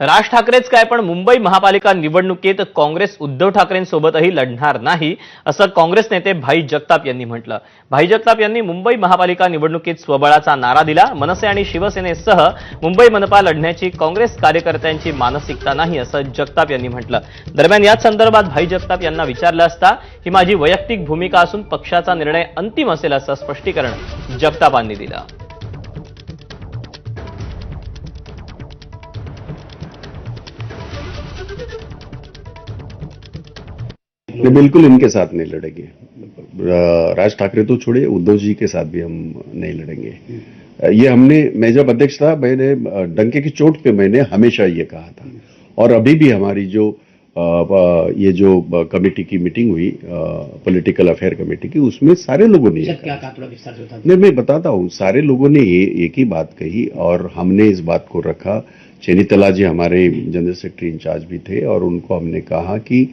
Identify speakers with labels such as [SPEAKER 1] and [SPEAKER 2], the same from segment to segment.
[SPEAKER 1] राज ठाकरेच काय पण मुंबई महापालिका निवडणुकीत काँग्रेस उद्धव ठाकरेंसोबतही लढणार नाही असं काँग्रेस नेते भाई जगताप यांनी म्हटलं। भाई जगताप यांनी मुंबई महापालिका निवडणुकीत स्वबळाचा नारा दिला। मनसे आणि शिवसेनेसह मुंबई मनपा लढण्याची काँग्रेस कार्यकर्त्यांची मानसिकता नाही असं जगताप यांनी म्हटलं। दरम्यान याच संदर्भात भाई जगताप यांना विचारलं असता ही माझी वैयक्तिक भूमिका असून पक्षाचा निर्णय अंतिम असेल असं स्पष्टीकरण जगतापांनी दिलं।
[SPEAKER 2] नहीं, बिल्कुल इनके साथ नहीं लड़ेंगे। राज ठाकरे तो छोड़े, उद्धव जी के साथ भी हम नहीं लड़ेंगे। ये मैं जब अध्यक्ष था, मैंने डंके की चोट पे मैंने हमेशा ये कहा था। और अभी भी हमारी ये जो कमेटी की मीटिंग हुई, पॉलिटिकल अफेयर कमेटी की, उसमें सारे लोगों ने
[SPEAKER 3] क्या कहा, थोड़ा विस्तार से बता दीजिए।
[SPEAKER 2] नहीं, मैं बताता हूँ, सारे लोगों ने एक ही बात कही और हमने इस बात को रखा। चेनीतला जी हमारे जनरल सेक्रेटरी इंचार्ज भी थे और उनको हमने कहा कि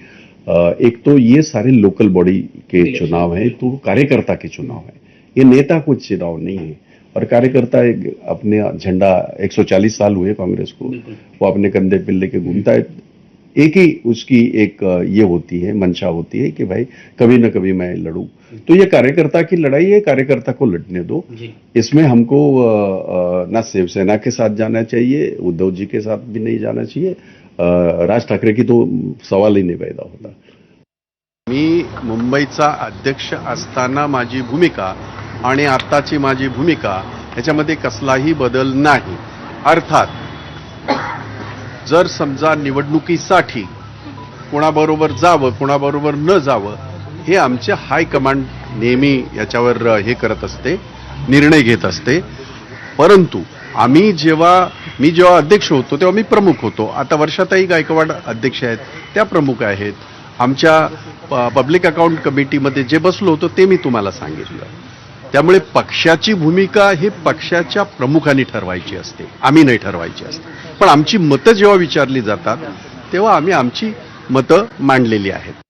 [SPEAKER 2] एक तो ये सारे लोकल बॉडी के चुनाव है, तो कार्यकर्ता के चुनाव है, ये नेता को चुनाव नहीं है। और कार्यकर्ता अपने झंडा 140 साल हुए कांग्रेस को, वो अपने कंधे पे लेके घूमता है। एक ही उसकी एक ये होती है, मंशा होती है कि भाई कभी ना कभी मैं लड़ूं। तो ये कार्यकर्ता की लड़ाई है, कार्यकर्ता को लड़ने दो। इसमें हमको ना शिवसेना के साथ जाना चाहिए, उद्धव जी के साथ भी नहीं जाना चाहिए, राज ठाकरे की तो सवाल ही नहीं पैदा होता।
[SPEAKER 4] मी मुंबईचा अध्यक्ष असताना माझी भूमिका आणि आताची माझी भूमिका याच्यामध्ये कसलाही बदल नाही। अर्थात जर समजा निवडणुकीसाठी कोणाबरोबर जावं, कोणाबरोबर न जावं, हे आमचे हायकमांड नेहमी याच्यावर हे करत असते, निर्णय घेत असते। परंतु मी जेव्हा अध्यक्ष होतो तेव्हा मी प्रमुख होतो। आता वर्षाताई गायकवाड अध्यक्ष आहेत, त्या प्रमुख आहेत। आमच्या पब्लिक अकाउंट कमिटीमध्ये जे बसलो होतो ते मी तुम्हाला सांगितलं। त्यामुळे पक्षाची भूमिका ही पक्षाच्या प्रमुखांनी ठरवायची असते, आम्ही नाही ठरवायची असते। पण आमची मतं जेव्हा विचारली जातात तेव्हा आम्ही आमची मतं मांडलेली आहेत।